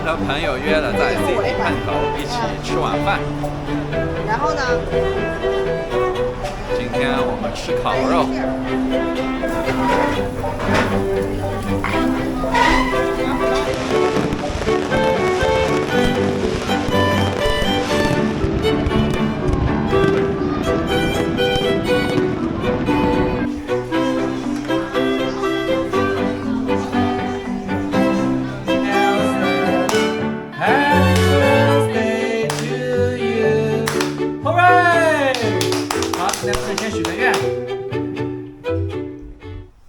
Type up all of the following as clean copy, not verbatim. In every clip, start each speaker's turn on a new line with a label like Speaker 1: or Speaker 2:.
Speaker 1: 天和朋友约了在 City 畔头一起吃晚饭。
Speaker 2: 然后呢？
Speaker 1: 今天我们吃烤肉。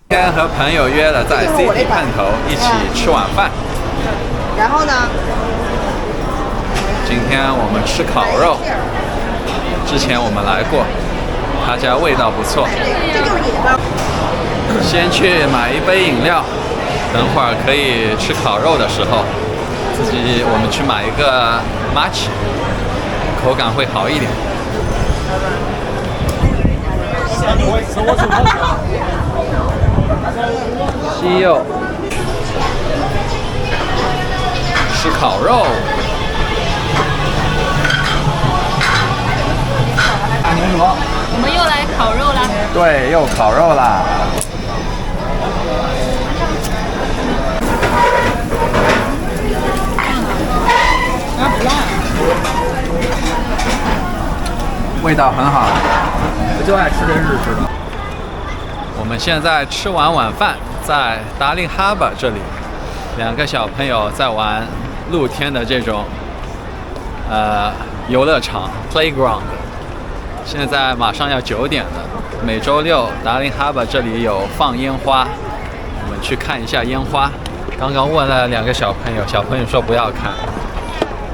Speaker 1: 今天和朋友约了在 City 畔头一起吃晚饭。
Speaker 2: 然后呢？
Speaker 1: 今天我们吃烤肉，之前我们来过，他家味道不错。
Speaker 2: 这就是你的包。
Speaker 1: 先去买一杯饮料，等会儿可以吃烤肉的时候，我们去买一个 matcha， 口感会好一点。西柚，吃烤肉。大牛螺，
Speaker 3: 我们又来烤肉啦！
Speaker 1: 对，又烤肉啦。味道很好，我就爱吃这日式的。我们现在吃完晚饭，在Darling Harbour这里，两个小朋友在玩露天的这种游乐场 playground。现在马上要9点了，每周六Darling Harbour这里有放烟花，我们去看一下烟花。刚刚问了两个小朋友，小朋友说不要看，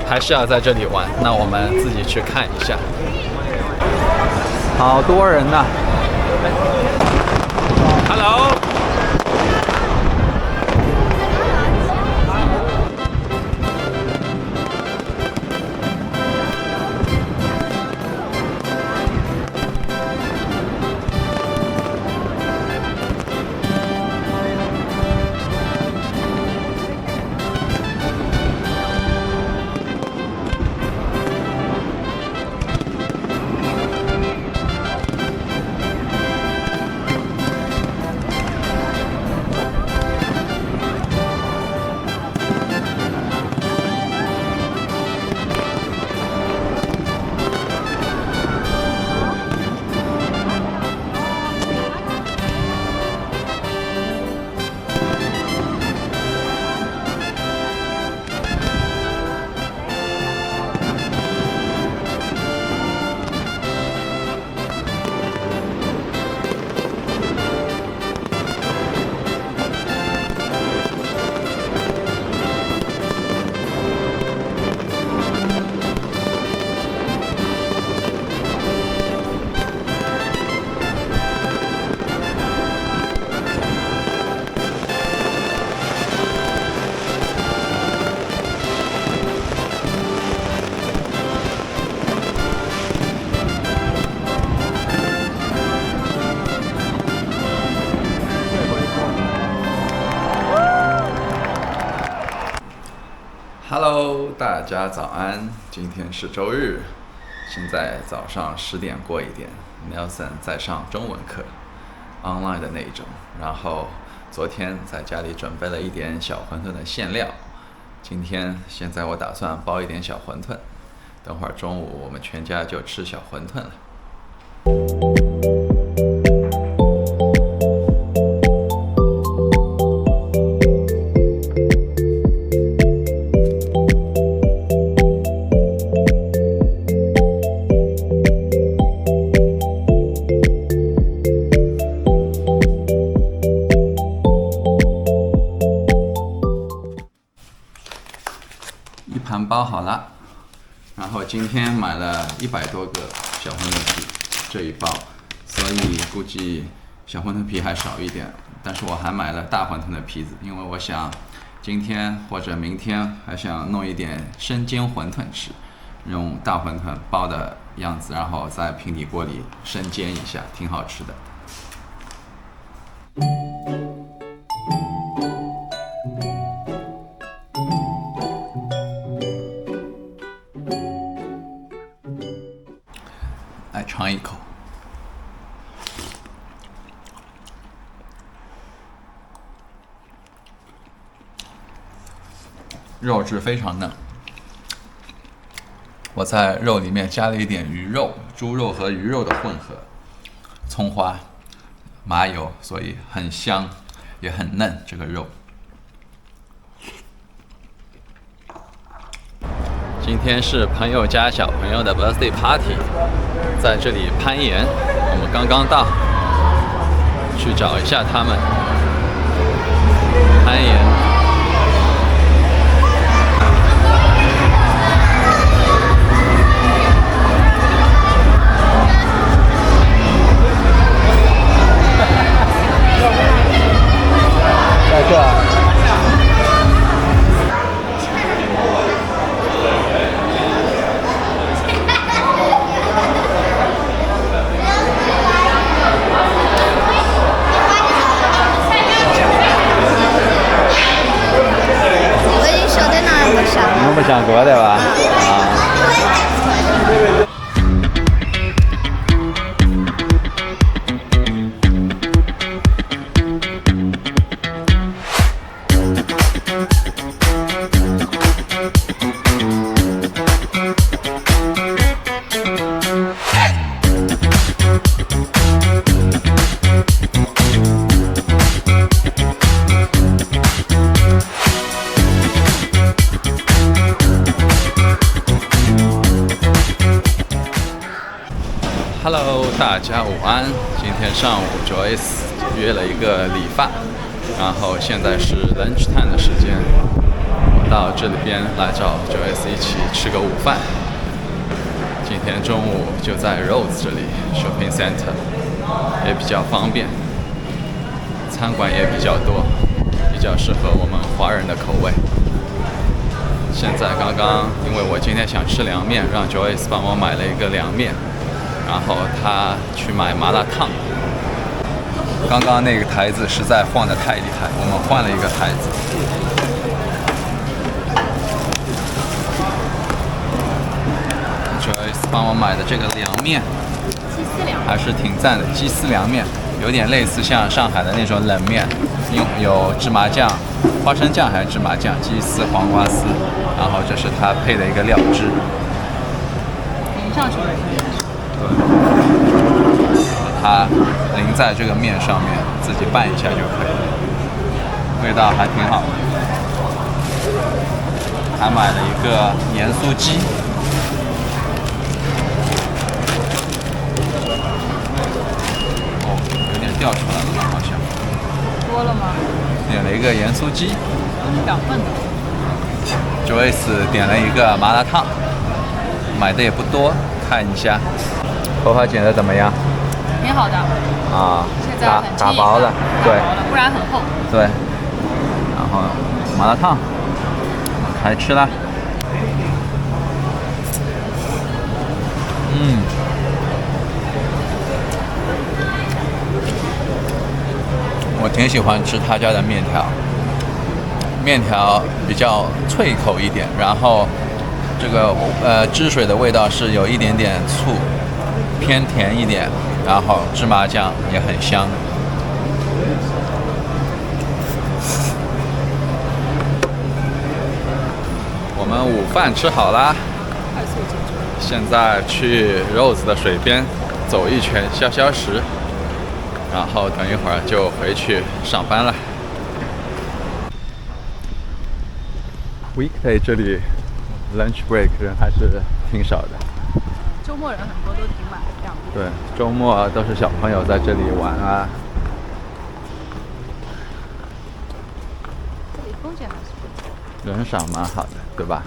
Speaker 1: 还是要在这里玩。那我们自己去看一下。好多人呐！Hello。Hello， 大家早安！今天是周日，现在早上10点过一点。Nelson 在上中文课 ，online 的那一种。然后昨天在家里准备了一点小馄饨的馅料，现在我打算包一点小馄饨，等会儿中午我们全家就吃小馄饨了。一盘包好了，然后今天买了100多个小馄饨皮，这一包，所以估计小馄饨皮还少一点，但是我还买了大馄饨的皮子，因为我想今天或者明天还想弄一点生煎馄饨吃，用大馄饨包的样子，然后在平底锅里生煎一下，挺好吃的。尝一口。肉质非常嫩，我在肉里面加了一点鱼肉，猪肉和鱼肉的混合，葱花、麻油，所以很香，也很嫩。这个肉。今天是朋友家小朋友的 birthday party， 在这里攀岩，我们刚刚到，去找一下他们攀岩。在这。不想过对吧？Hello， 大家午安。今天上午 Joyce 约了一个理发，然后现在是 lunch time 的时间，我到这里边来找 Joyce 一起吃个午饭。今天中午就在 Rhodes 这里 shopping center， 也比较方便，餐馆也比较多，比较适合我们华人的口味。现在刚刚因为我今天想吃凉面，让 Joyce 帮我买了一个凉面。然后他去买麻辣烫。刚刚那个台子实在晃得太厉害，我们换了一个台子。Joyce 帮我买的这个凉面，还是挺赞的，鸡丝凉面，有点类似像上海的那种冷面，有芝麻酱、花生酱还是芝麻酱、鸡丝、黄瓜丝，然后这是它配的一个料汁。
Speaker 3: 淋上去。
Speaker 1: 它淋在这个面上面，自己拌一下就可以了，味道还挺好的。还买了一个盐酥鸡，哦，有点掉出来了，好像。
Speaker 3: 多了吗？
Speaker 1: 点了一个盐酥鸡。
Speaker 3: 都是2份的。
Speaker 1: Joyce 点了一个麻辣烫，买的也不多，看一下。头发剪得怎么样？
Speaker 3: 挺好的。
Speaker 1: 啊，
Speaker 3: 现在很
Speaker 1: 打薄了，对，
Speaker 3: 不然很厚。
Speaker 1: 对。然后麻辣烫，我们开吃啦。我挺喜欢吃他家的面条，面条比较脆口一点，然后这个汁水的味道是有一点点醋，偏甜一点，然后芝麻酱也很香。我们午饭吃好啦，现在去 Rhodes 的水边走一圈消消食，然后等一会儿就回去上班了。Weekday 这里 lunch break 人还是挺少的，
Speaker 3: 周末人很多，都挺满的样子。
Speaker 1: 对，周末都是小朋友在这里玩啊。
Speaker 3: 这里风景还是不错，
Speaker 1: 人少蛮好的，对吧？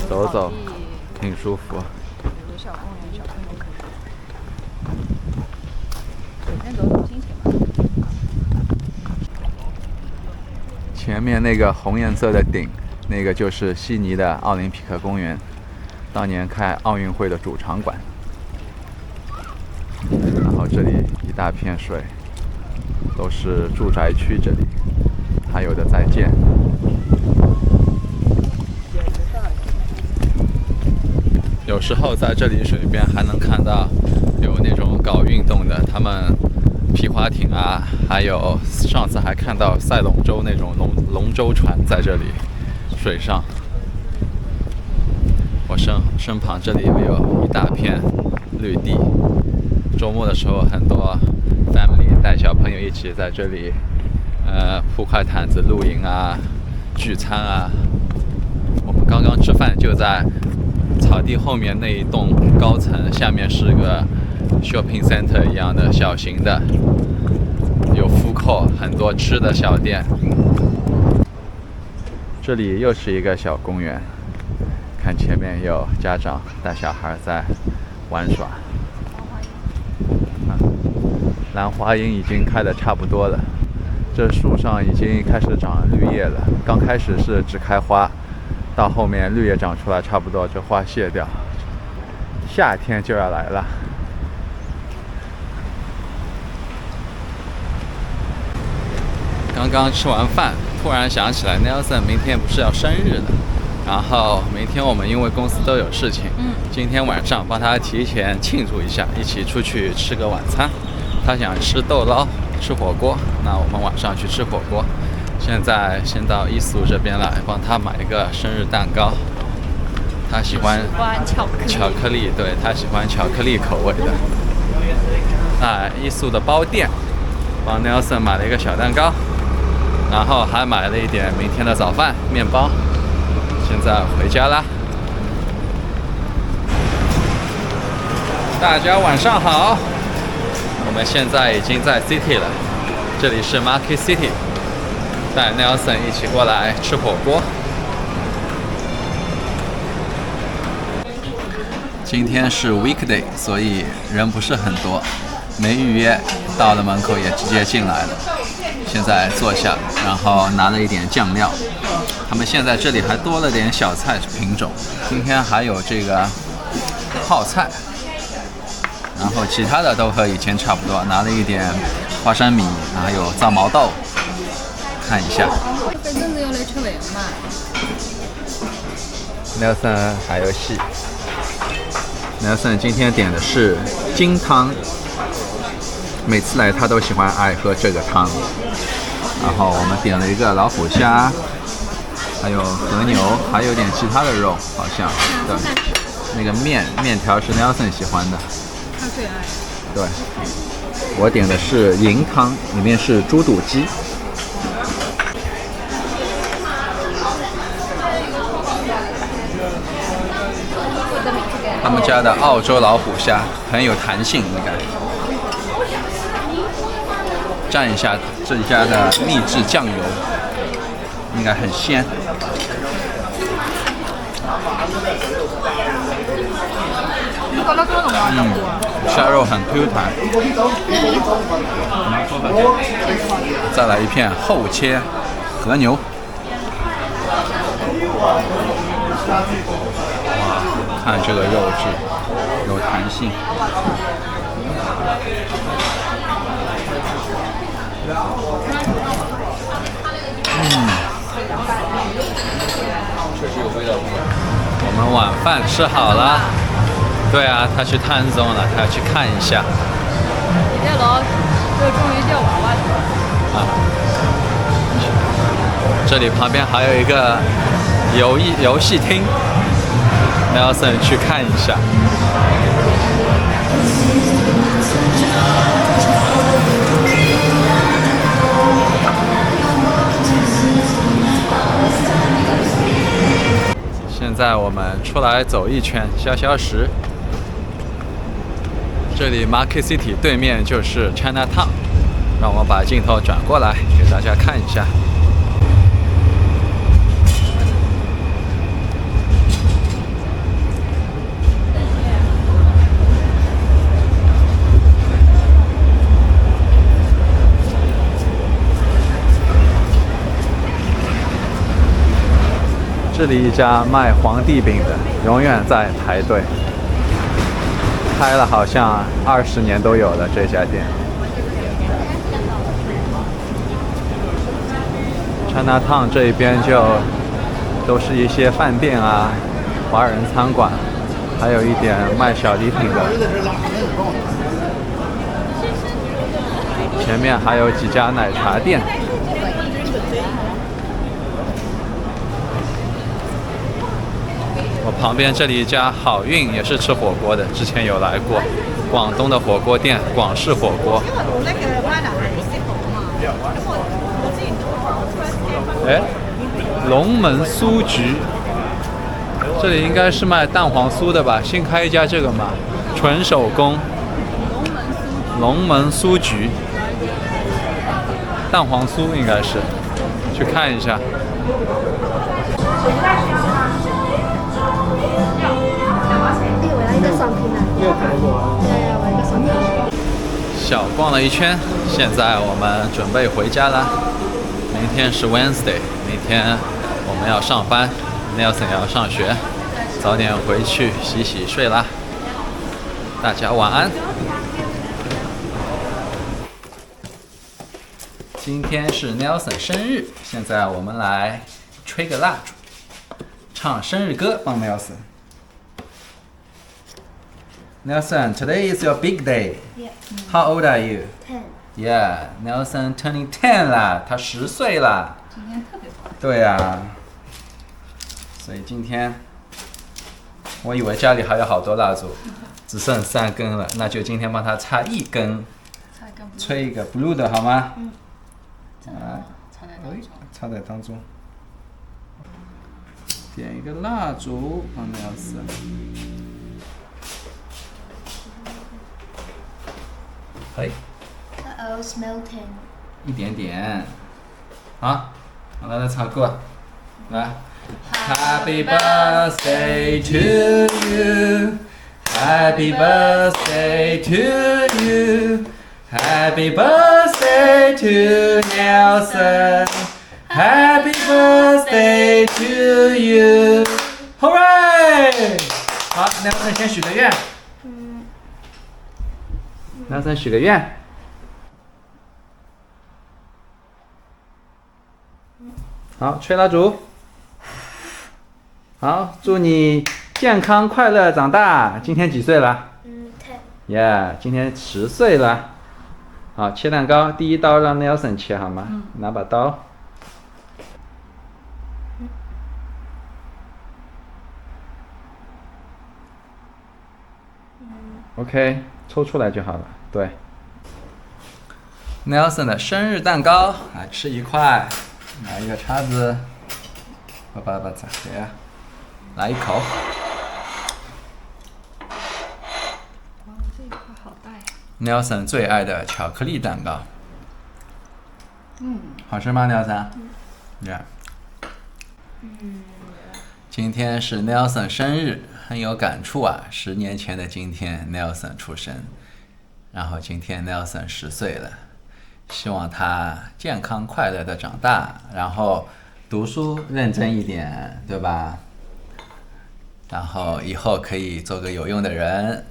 Speaker 1: 走走挺舒服。
Speaker 3: 有个小公园，小朋友可以每天走走心情吧。
Speaker 1: 前面那个红颜色的顶，那个就是悉尼的奥林匹克公园，当年开奥运会的主场馆。然后这里一大片水，都是住宅区，这里还有的在建。有时候在这里水边还能看到有那种搞运动的，他们皮划艇啊，还有上次还看到赛龙舟那种龙舟船在这里水上。我身旁这里有一大片绿地，周末的时候很多 family 带小朋友一起在这里，铺块毯子露营啊、聚餐啊。我们刚刚吃饭就在草地后面那一栋高层，下面是个 shopping center 一样的小型的，有food court，很多吃的小店。这里又是一个小公园，看前面有家长带小孩在玩耍。兰花樱已经开得差不多了，这树上已经开始长绿叶了。刚开始是只开花，到后面绿叶长出来，差不多这花谢掉，夏天就要来了。刚刚吃完饭，突然想起来 Nelson 明天不是要生日的，然后明天我们因为公司都有事情，今天晚上帮他提前庆祝一下，一起出去吃个晚餐。他想吃豆捞，吃火锅，那我们晚上去吃火锅。现在先到艺宿这边来，帮他买一个生日蛋糕。他喜欢巧克力，对，他喜欢巧克力口味的。艺宿的包店帮 Nelson 买了一个小蛋糕，然后还买了一点明天的早饭面包。现在回家啦。大家晚上好，我们现在已经在 City 了，这里是 Market City， 带 Nelson 一起过来吃火锅。今天是 weekday， 所以人不是很多，没预约，到了门口也直接进来了。现在坐下，然后拿了一点酱料。他们现在这里还多了点小菜品种，今天还有这个泡菜，然后其他的都和以前差不多，拿了一点花生米，还有藏毛豆，看一下。
Speaker 3: 反正是要来吃饭嘛。
Speaker 1: Nelson 打游戏。Nelson 今天点的是金汤，每次来他都爱喝这个汤。然后我们点了一个老虎虾，还有和牛，还有点其他的肉，好像。对，那个面条是 Nelson 喜欢的。
Speaker 3: 他最爱。
Speaker 1: 对，我点的是银汤，里面是猪肚鸡。他们家的澳洲老虎虾很有弹性，应该蘸一下这家的秘制酱油，应该很鲜。虾肉很 Q 弹。再来一片厚切和牛。看这个肉质有弹性。确实有味道。我们晚饭吃好了。对啊，他去探踪了，他要去看一下。
Speaker 3: 你在老这终于叫娃娃去了。
Speaker 1: 这里旁边还有一个游戏厅 ，Nelson 去看一下。现在我们出来走一圈，消消食。这里 Market City 对面就是 Chinatown， 让我把镜头转过来给大家看一下。这里一家卖皇帝饼的，永远在排队，开了好像20年都有了这家店。Chinatown 这一边就都是一些饭店啊、华人餐馆，还有一点卖小礼品的。前面还有几家奶茶店。我旁边这里一家好运也是吃火锅的，之前有来过。广东的火锅店，广式火锅。哎，龙门酥菊，这里应该是卖蛋黄酥的吧？新开一家这个嘛，纯手工。龙门酥菊，蛋黄酥应该是，去看一下。小逛了一圈，现在我们准备回家啦。明天是 Wednesday， 明天我们要上班 ，Nelson 要上学，早点回去洗洗睡啦。大家晚安。今天是 Nelson 生日，现在我们来吹个蜡烛，唱生日歌帮 Nelson。Nelson, today is your big day.
Speaker 2: Yeah.
Speaker 1: How old are you?
Speaker 2: 10.
Speaker 1: Yeah, Nelson turning 10啦，他10岁啦。
Speaker 3: 今天特别快。
Speaker 1: 对呀，所以今天我以为家里还有好多蜡烛，只剩3根了，那就今天帮他插1根，吹一个 blue 的好吗？插在当中。点一个蜡烛帮 Nelson。哎。
Speaker 2: Uh-oh, melting.
Speaker 1: 一点点，好，我来插歌，来。Happy birthday to you, Happy birthday to you, Happy birthday to Nelson, Happy birthday to you, Hooray！ 好 ，Nelson 先许个愿。Nelson 许个愿。好，吹蜡烛。好，祝你健康快乐长大。今天几岁了
Speaker 2: 10.
Speaker 1: Yeah， 今天10岁了。好，切蛋糕，第一刀让 Nelson 切好吗？拿把刀。OK， 抽出来就好了。对。Nelson 的生日蛋糕，来吃一块。拿一个叉子，把拆开，来一口。
Speaker 3: 哇，这一块好大呀
Speaker 1: Nelson 最爱的巧克力蛋糕。好吃吗 ，Nelson？Yeah。今天是 Nelson 生日，很有感触啊。10年前的今天 ，Nelson 出生，然后今天 Nelson 10岁了。希望他健康快乐的长大，然后读书认真一点，对吧？然后以后可以做个有用的人，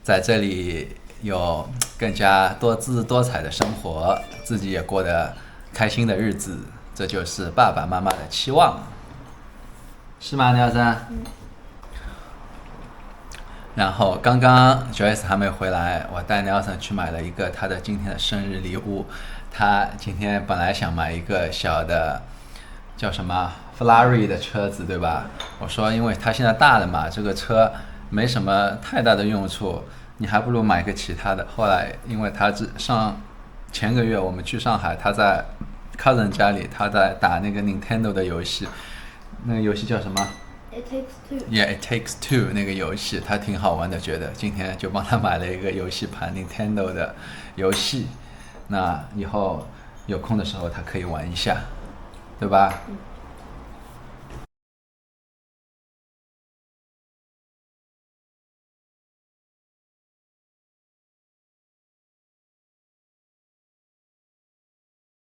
Speaker 1: 在这里有更加多姿多彩的生活，自己也过得开心的日子，这就是爸爸妈妈的期望，是吗，Nelson？然后刚刚 Joyce 还没回来，我带 Nelson 去买了一个他的今天的生日礼物。他今天本来想买一个小的，叫什么 Ferrari 的车子，对吧？我说因为他现在大了嘛，这个车没什么太大的用处，你还不如买个其他的。后来因为他前个月我们去上海，他在 cousin 家里，他在打那个 Nintendo 的游戏，那个游戏叫什么
Speaker 2: ？It takes two.
Speaker 1: Yeah, it takes two 那个游戏，他挺好玩的，觉得今天就帮他买了一个游戏盘 Nintendo 的游戏，那以后有空的时候他可以玩一下，对吧？